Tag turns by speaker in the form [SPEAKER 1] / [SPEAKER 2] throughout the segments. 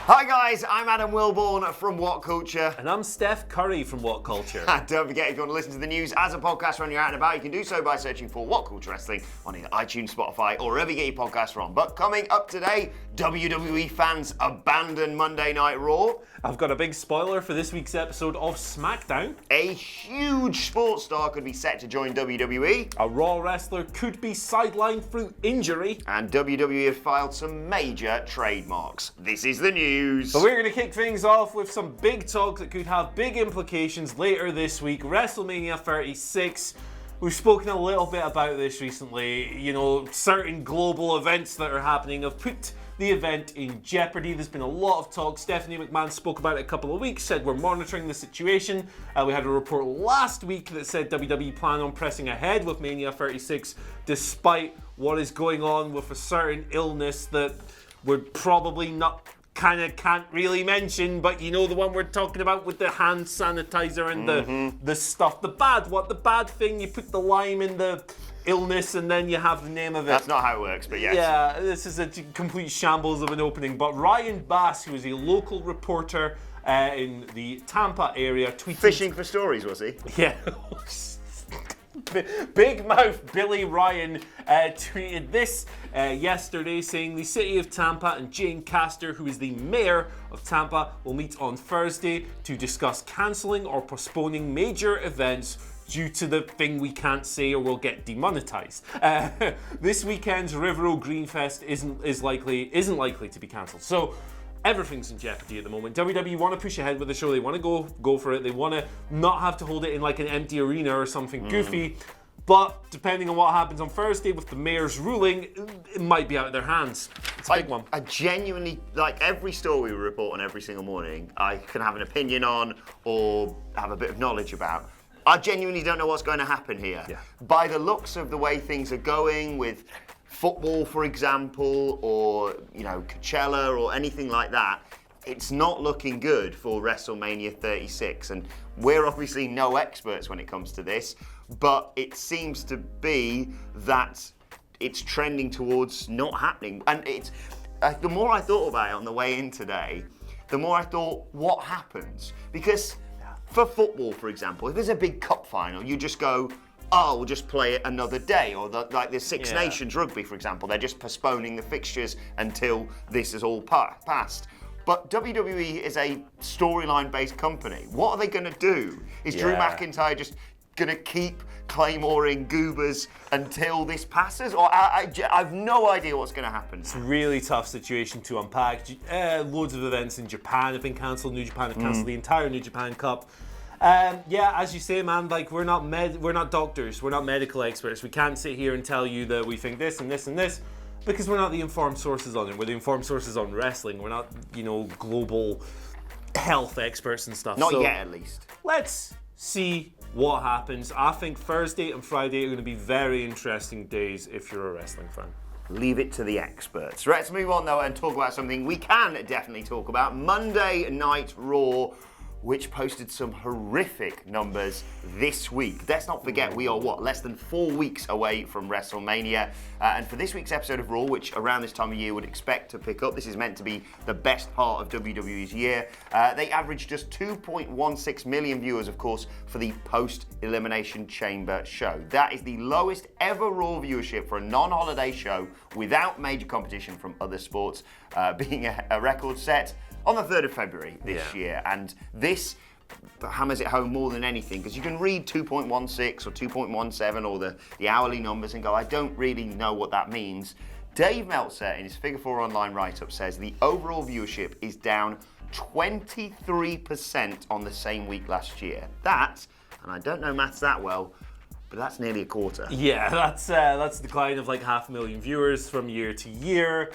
[SPEAKER 1] Hi guys, I'm Adam Wilborn from WhatCulture.
[SPEAKER 2] And I'm Steph Curry from WhatCulture.
[SPEAKER 1] And don't forget, if you want to listen to the news as a podcast when you're out and about, you can do so by searching for WhatCulture Wrestling on either iTunes, Spotify, or wherever you get your podcasts from. But coming up today, WWE fans abandon Monday Night Raw.
[SPEAKER 2] I've got a big spoiler for this week's episode of SmackDown.
[SPEAKER 1] A huge sports star could be set to join WWE.
[SPEAKER 2] A Raw wrestler could be sidelined through injury.
[SPEAKER 1] And WWE have filed some major trademarks. This is the news.
[SPEAKER 2] But we're going to kick things off with some big talk that could have big implications later this week. WrestleMania 36. We've spoken a little bit about this recently. You know, certain global events that are happening have put the event in jeopardy. There's been a lot of talk. Stephanie McMahon spoke about it a couple of weeks, said we're monitoring the situation. We had a report last week that said WWE plan on pressing ahead with Mania 36 despite what is going on with a certain illness that we're probably not can't really mention, but you know the one we're talking about with the hand sanitizer and the stuff. The bad thing, you put the lime in the illness and then you have the name of it.
[SPEAKER 1] That's not how it works, but yes.
[SPEAKER 2] Yeah, this is a complete shambles of an opening. But Ryan Bass, who is a local reporter in the Tampa area, tweeted...
[SPEAKER 1] Fishing for stories, was he?
[SPEAKER 2] Yeah. Big mouth Billy Ryan tweeted this yesterday, saying the city of Tampa and Jane Castor, who is the mayor of Tampa, will meet on Thursday to discuss cancelling or postponing major events due to the thing we can't say or will get demonetized. This weekend's Rivero Greenfest isn't likely to be cancelled. So everything's in jeopardy at the moment. WWE want to push ahead with the show. They want to go for it. They want to not have to hold it in like an empty arena or something goofy. But depending on what happens on Thursday with the mayor's ruling, it might be out of their hands. It's a big one.
[SPEAKER 1] I genuinely, like every story we report on every single morning, I can have an opinion on or have a bit of knowledge about. I genuinely don't know what's going to happen here.
[SPEAKER 2] Yeah.
[SPEAKER 1] By the looks of the way things are going with football, for example, or, you know, Coachella or anything like that, it's not looking good for WrestleMania 36. And we're obviously no experts when it comes to this, but it seems to be that it's trending towards not happening. And it's the more I thought about it on the way in today, the more I thought, what happens? Because for football, for example, if there's a big cup final, you just go, oh, we'll just play it another day. Or like the Six Nations rugby, for example, they're just postponing the fixtures until this is all passed. But WWE is a storyline-based company. What are they going to do? Is Drew McIntyre just going to keep claymoring goobers until this passes? Or I have no idea what's going to happen.
[SPEAKER 2] It's a really tough situation to unpack. Loads of events in Japan have been cancelled. New Japan have cancelled the entire New Japan Cup. As you say, man, like we're not doctors, we're not medical experts. We can't sit here and tell you that we think this and this and this because we're not the informed sources on it. We're the informed sources on wrestling. We're not, global health experts and stuff.
[SPEAKER 1] Not yet, at least.
[SPEAKER 2] Let's see what happens. I think Thursday and Friday are going to be very interesting days if you're a wrestling fan.
[SPEAKER 1] Leave it to the experts. Let's move on, though, and talk about something we can definitely talk about. Monday Night Raw, which posted some horrific numbers this week. Let's not forget, we are, less than 4 weeks away from WrestleMania. And for this week's episode of Raw, which around this time of year would expect to pick up, this is meant to be the best part of WWE's year. They averaged just 2.16 million viewers, of course, for the Post-Elimination Chamber show. That is the lowest ever Raw viewership for a non-holiday show without major competition from other sports, being a record set on the 3rd of February this year. And this hammers it home more than anything, because you can read 2.16 or 2.17 or the hourly numbers and go, I don't really know what that means. Dave Meltzer, in his Figure 4 Online write-up, says the overall viewership is down 23% on the same week last year. That, and I don't know maths that well, but that's nearly a quarter.
[SPEAKER 2] Yeah, that's a decline of like 500,000 viewers from year to year.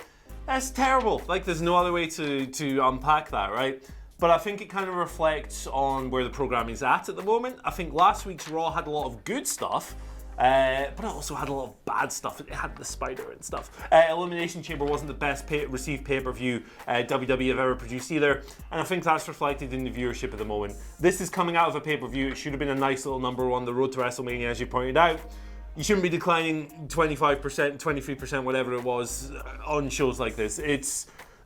[SPEAKER 2] That's terrible. Like, there's no other way to unpack that, right? But I think it kind of reflects on where the programming's at the moment. I think last week's Raw had a lot of good stuff, but it also had a lot of bad stuff. It had the spider and stuff. Elimination Chamber wasn't the best received pay-per-view WWE have ever produced either, and I think that's reflected in the viewership at the moment. This is coming out of a pay-per-view. It should have been a nice little number on the road to WrestleMania, as you pointed out. You shouldn't be declining 25%, 23%, whatever it was, on shows like this.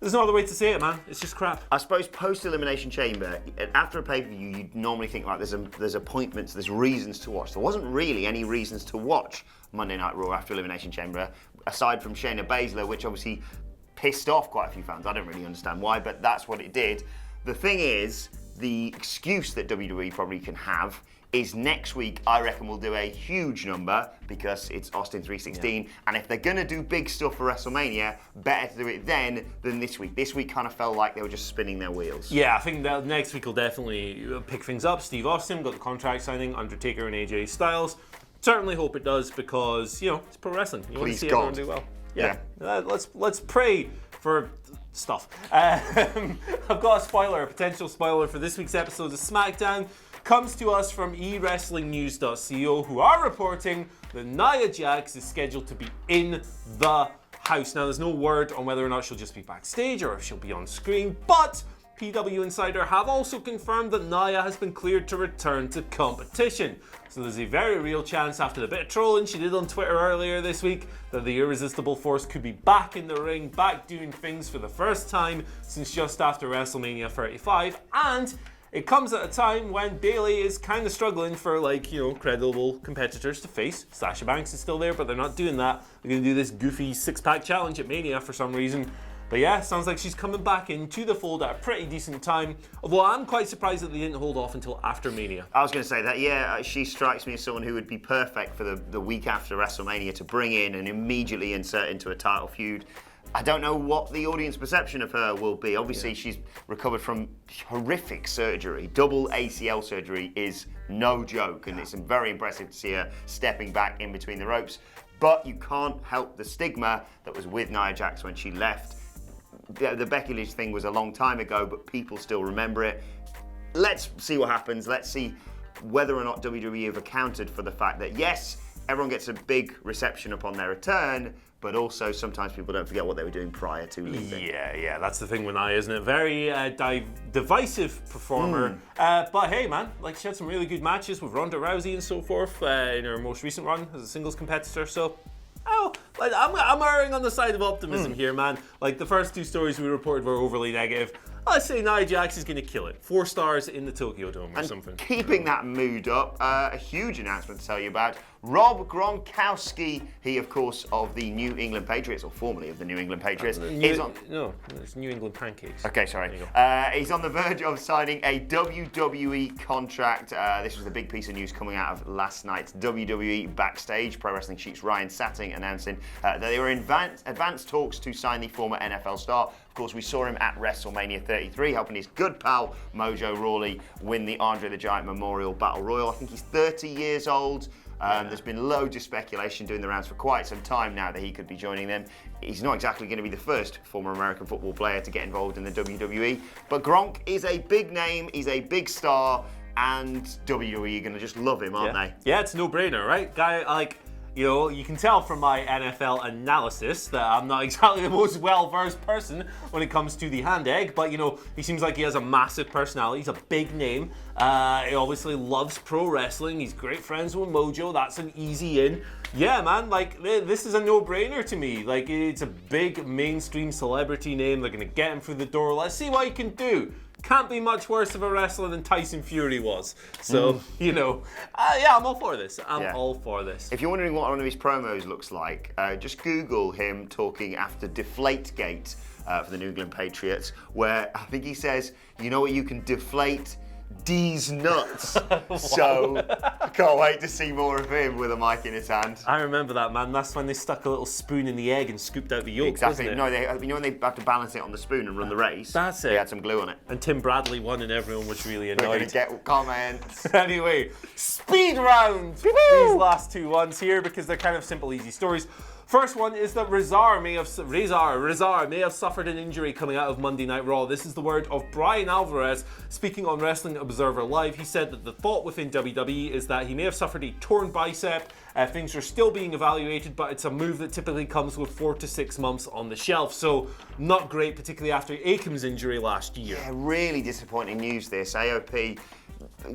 [SPEAKER 2] There's no other way to say it, man. It's just crap.
[SPEAKER 1] I suppose post-Elimination Chamber, after a pay-per-view, you'd normally think like there's appointments, there's reasons to watch. There wasn't really any reasons to watch Monday Night Raw after Elimination Chamber, aside from Shayna Baszler, which obviously pissed off quite a few fans. I don't really understand why, but that's what it did. The thing is, the excuse that WWE probably can have is next week, I reckon we'll do a huge number because it's Austin 316. And if they're going to do big stuff for WrestleMania, better to do it then than this week. This week kind of felt like they were just spinning their wheels.
[SPEAKER 2] Yeah, I think that next week will definitely pick things up. Steve Austin got the contract signing, Undertaker and AJ Styles. Certainly hope it does because, it's pro wrestling. You want to see everyone do well. Yeah. Let's pray for stuff. I've got a potential spoiler for this week's episode of SmackDown. Comes to us from eWrestlingNews.co, who are reporting that Nia Jax is scheduled to be in the house. Now, there's no word on whether or not she'll just be backstage or if she'll be on screen, but PW Insider have also confirmed that Nia has been cleared to return to competition. So there's a very real chance, after the bit of trolling she did on Twitter earlier this week, that the Irresistible Force could be back in the ring, back doing things for the first time since just after WrestleMania 35, and it comes at a time when Bayley is kind of struggling for, credible competitors to face. Sasha Banks is still there, but they're not doing that. They're going to do this goofy six-pack challenge at Mania for some reason. But yeah, sounds like she's coming back into the fold at a pretty decent time. Although I'm quite surprised that they didn't hold off until after Mania.
[SPEAKER 1] I was going to say that, she strikes me as someone who would be perfect for the week after WrestleMania to bring in and immediately insert into a title feud. I don't know what the audience perception of her will be. Obviously, she's recovered from horrific surgery. Double ACL surgery is no joke, and it's very impressive to see her stepping back in between the ropes. But you can't help the stigma that was with Nia Jax when she left. The Becky Lynch thing was a long time ago, but people still remember it. Let's see what happens. Let's see whether or not WWE have accounted for the fact that, yes, everyone gets a big reception upon their return, but also sometimes people don't forget what they were doing prior to leaving.
[SPEAKER 2] Yeah, that's the thing with Nia, isn't it? Very divisive performer. But hey, man, she had some really good matches with Ronda Rousey and so forth in her most recent run as a singles competitor, so I'm erring on the side of optimism here, man. The first two stories we reported were overly negative. I say Nia Jax is going to kill it. 4 stars in the Tokyo Dome or something.
[SPEAKER 1] Keeping that mood up, a huge announcement to tell you about. Rob Gronkowski, he of course of the New England Patriots, or formerly of the New England Patriots,
[SPEAKER 2] No, it's New England Pancakes.
[SPEAKER 1] Okay, sorry. He's on the verge of signing a WWE contract. This was the big piece of news coming out of last night's WWE Backstage. Pro Wrestling Sheet's Ryan Satting announcing that they were in advanced talks to sign the former NFL star. Of course, we saw him at WrestleMania 33, helping his good pal Mojo Rawley win the Andre the Giant Memorial Battle Royal. I think he's 30 years old. There's been loads of speculation doing the rounds for quite some time now that he could be joining them. He's not exactly going to be the first former American football player to get involved in the WWE, but Gronk is a big name, he's a big star, and WWE are going to just love him, aren't they?
[SPEAKER 2] Yeah, it's a no-brainer, right? Guy, you can tell from my NFL analysis that I'm not exactly the most well-versed person when it comes to the hand egg, but he seems like he has a massive personality. He's a big name. He obviously loves pro wrestling. He's great friends with Mojo. That's an easy in. Yeah, man, this is a no-brainer to me. It's a big mainstream celebrity name. They're going to get him through the door. Let's see what he can do. Can't be much worse of a wrestler than Tyson Fury was. So, I'm all for this. I'm all for this.
[SPEAKER 1] If you're wondering what one of his promos looks like, just Google him talking after Deflategate for the New England Patriots, where I think he says, you know what you can deflate? D's nuts. So I can't wait to see more of him with a mic in his hand.
[SPEAKER 2] I remember that, man. That's when they stuck a little spoon in the egg and scooped out the yolk.
[SPEAKER 1] Exactly.
[SPEAKER 2] Wasn't it?
[SPEAKER 1] No, when they have to balance it on the spoon and run the race.
[SPEAKER 2] That's it.
[SPEAKER 1] They had some glue on it.
[SPEAKER 2] And Tim Bradley won, and everyone was really annoyed.
[SPEAKER 1] We're going to get comments.
[SPEAKER 2] Anyway, speed round. These last two ones here because they're kind of simple, easy stories. First one is that Rezar may have suffered an injury coming out of Monday Night Raw. This is the word of Brian Alvarez speaking on Wrestling Observer Live. He said that the thought within WWE is that he may have suffered a torn bicep. Things are still being evaluated, but it's a move that typically comes with 4 to 6 months on the shelf. So not great, particularly after Akam's injury last year.
[SPEAKER 1] Yeah, really disappointing news this. AOP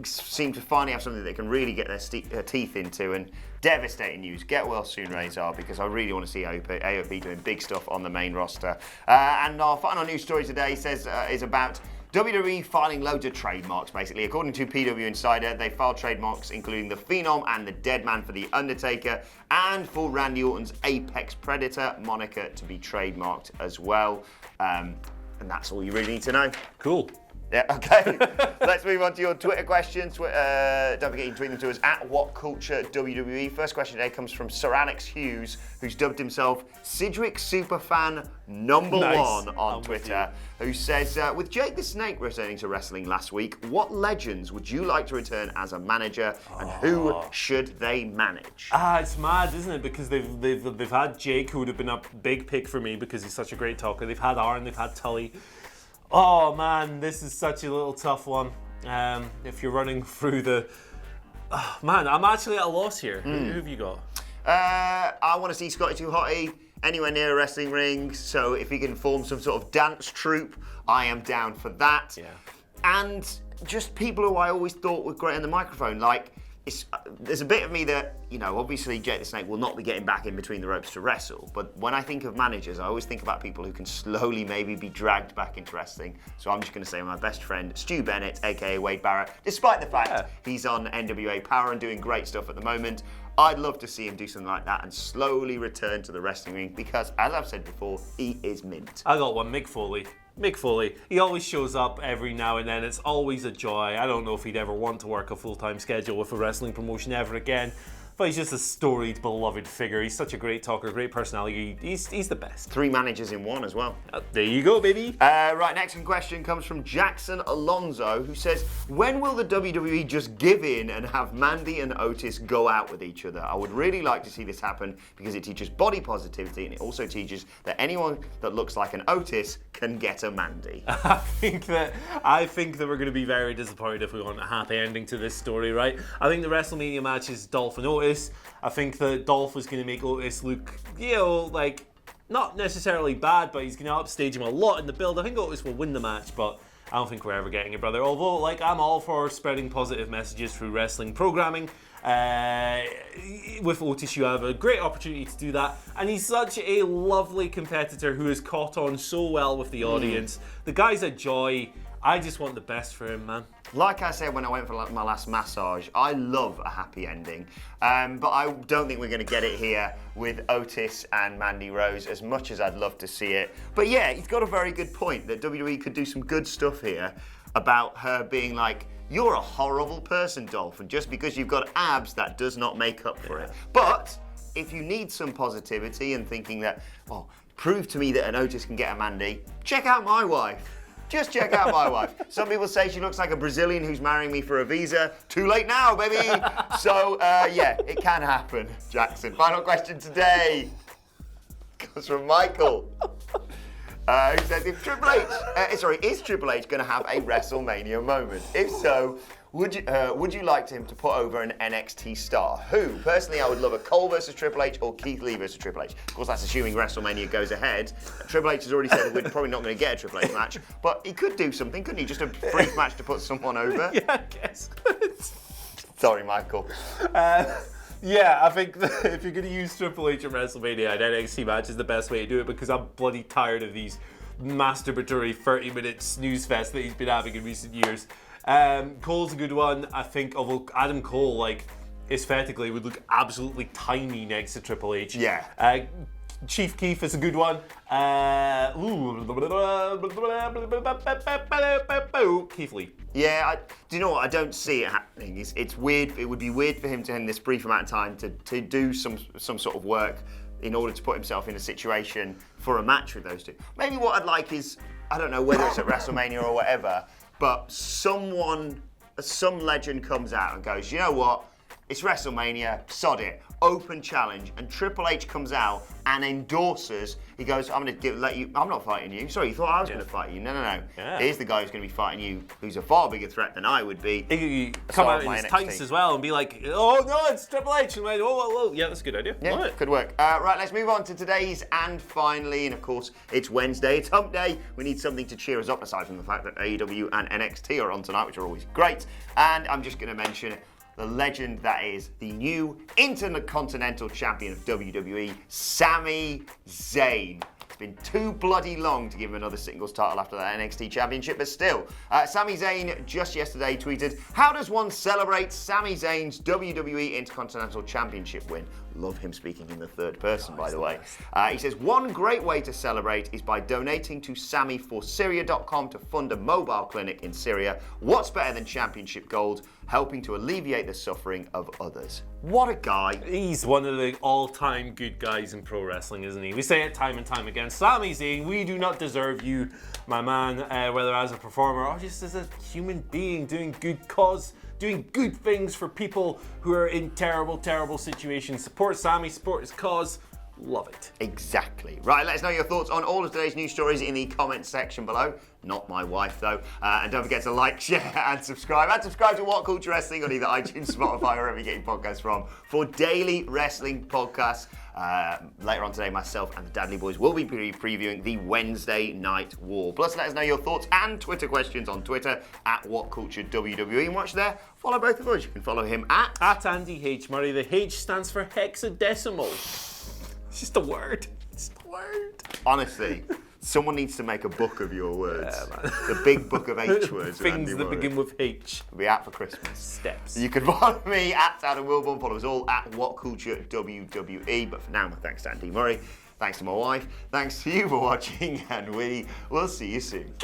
[SPEAKER 1] seem to finally have something they can really get their teeth into. And devastating news. Get well soon, Rezar, because I really want to see AOP doing big stuff on the main roster. And our final news story today is about WWE filing loads of trademarks, basically. According to PW Insider, they filed trademarks including the Phenom and the Deadman for the Undertaker, and for Randy Orton's Apex Predator moniker to be trademarked as well. And that's all you really need to know.
[SPEAKER 2] Cool.
[SPEAKER 1] Yeah, okay. Let's move on to your Twitter questions. Don't forget you can tweet them to us at WhatCulture WWE. First question today comes from Sir Alex Hughes, who's dubbed himself Sidgwick Superfan #1 on Twitter, who says, with Jake the Snake returning to wrestling last week, what legends would you like to return as a manager, and who should they manage?
[SPEAKER 2] It's mad, isn't it? Because they've had Jake, who would have been a big pick for me because he's such a great talker. They've had Aaron, they've had Tully. Oh man, this is such a little tough one. If you're running through the... man, I'm actually at a loss here. Who have you got?
[SPEAKER 1] I want to see Scotty 2 Hotty anywhere near a wrestling ring, so if he can form some sort of dance troupe, I am down for that.
[SPEAKER 2] Yeah.
[SPEAKER 1] And just people who I always thought were great on the microphone, like, there's a bit of me that, obviously Jake the Snake will not be getting back in between the ropes to wrestle, but when I think of managers, I always think about people who can slowly maybe be dragged back into wrestling. So I'm just going to say my best friend, Stu Bennett, aka Wade Barrett, despite the fact he's on NWA Power and doing great stuff at the moment. I'd love to see him do something like that and slowly return to the wrestling ring because, as I've said before, he is mint.
[SPEAKER 2] I got one, Mick Foley. He always shows up every now and then. It's always a joy. I don't know if he'd ever want to work a full-time schedule with a wrestling promotion ever again. But he's just a storied, beloved figure. He's such a great talker, great personality. He's the best.
[SPEAKER 1] 3 managers in 1 as well.
[SPEAKER 2] There you go, baby.
[SPEAKER 1] Right, next question comes from Jackson Alonso, who says, when will the WWE just give in and have Mandy and Otis go out with each other? I would really like to see this happen because it teaches body positivity and it also teaches that anyone that looks like an Otis can get a Mandy.
[SPEAKER 2] I think that we're going to be very disappointed if we want a happy ending to this story, right? I think the WrestleMania match is Dolph and Otis. I think that Dolph is going to make Otis look, like, not necessarily bad, but he's going to upstage him a lot in the build. I think Otis will win the match, but I don't think we're ever getting it, brother. Although, I'm all for spreading positive messages through wrestling programming. With Otis, you have a great opportunity to do that, and he's such a lovely competitor who has caught on so well with the audience. The guy's a joy. I just want the best for him, man.
[SPEAKER 1] Like I said when I went for my last massage, I love a happy ending. But I don't think we're going to get it here with Otis and Mandy Rose as much as I'd love to see it. But yeah, he's got a very good point that WWE could do some good stuff here about her being like, you're a horrible person, Dolph, and just because you've got abs, that does not make up for it. But if you need some positivity and thinking that, prove to me that an Otis can get a Mandy, check out my wife. Just check out my wife. Some people say she looks like a Brazilian who's marrying me for a visa. Too late now, baby. So, yeah, it can happen, Jackson. Final question today comes from Michael, who says, is Triple H going to have a WrestleMania moment? If so, would you like him to put over an NXT star? Who? Personally, I would love a Cole versus Triple H or Keith Lee versus Triple H. Of course, that's assuming WrestleMania goes ahead. Triple H has already said that we're probably not going to get a Triple H match, but he could do something, couldn't he? Just a brief match to put someone over.
[SPEAKER 2] Yeah, I guess.
[SPEAKER 1] Sorry, Michael.
[SPEAKER 2] Yeah, I think that if you're going to use Triple H at WrestleMania, an NXT match is the best way to do it because I'm bloody tired of these masturbatory 30-minute snooze fest that he's been having in recent years. Cole's a good one. I think, although Adam Cole, aesthetically would look absolutely tiny next to Triple H.
[SPEAKER 1] Yeah.
[SPEAKER 2] Chief Keef is a good one. Keith Lee.
[SPEAKER 1] Yeah, do you know what? I don't see it happening. It's weird. It would be weird for him to, in this brief amount of time, to do some sort of work in order to put himself in a situation for a match with those two. Maybe what I'd like is, I don't know whether it's at WrestleMania or whatever, but some legend comes out and goes, you know what? it's WrestleMania, sod it. Open challenge, and Triple H comes out and endorses. He goes, I'm not fighting you. Sorry, you thought I was going to fight you. No.
[SPEAKER 2] Yeah.
[SPEAKER 1] Here's the guy who's going to be fighting you, who's a far bigger threat than I would be.
[SPEAKER 2] He could come out in his tights as well and be like, oh no, it's Triple H. And like, whoa. Yeah, that's a good idea.
[SPEAKER 1] Yeah, could work. Right, let's move on to today's and finally, and of course, it's Wednesday, it's Hump Day. We need something to cheer us up aside from the fact that AEW and NXT are on tonight, which are always great. And I'm just going to mention the legend that is the new Intercontinental Champion of WWE, Sami Zayn. It's been too bloody long to give him another singles title after that NXT Championship, but still. Sami Zayn just yesterday tweeted, how does one celebrate Sami Zayn's WWE Intercontinental Championship win? Love him speaking in the third person, by the way. He says, one great way to celebrate is by donating to SamiForSyria.com to fund a mobile clinic in Syria. What's better than championship gold? Helping to alleviate the suffering of others. What a guy.
[SPEAKER 2] He's one of the all-time good guys in pro wrestling, isn't he? We say it time and time again. Sami Zayn, we do not deserve you, my man, whether as a performer or just as a human being doing good cause, doing good things for people who are in terrible, terrible situations. Support Sami, support his cause. Love it.
[SPEAKER 1] Exactly. Right, let us know your thoughts on all of today's news stories in the comments section below. Not my wife, though. And don't forget to like, share, and subscribe. And subscribe to What Culture Wrestling on either iTunes, Spotify, or wherever you get your podcasts from for daily wrestling podcasts. Later on today, myself and the Dadley Boys will be previewing the Wednesday Night War. Plus, let us know your thoughts and Twitter questions on Twitter at WhatCultureWWE. And watch there, follow both of us. You can follow him
[SPEAKER 2] at Andy H. Murray. The H stands for hexadecimal. It's just a word. It's just a word.
[SPEAKER 1] Honestly, someone needs to make a book of your words. Yeah, man. The big book of H words.
[SPEAKER 2] Things that begin with H.
[SPEAKER 1] It'll be out for Christmas.
[SPEAKER 2] Steps.
[SPEAKER 1] You can follow me at Adam Wilborn. Follow us all at WhatCultureWWE. But for now, my thanks to Andy Murray. Thanks to my wife. Thanks to you for watching. And we will see you soon.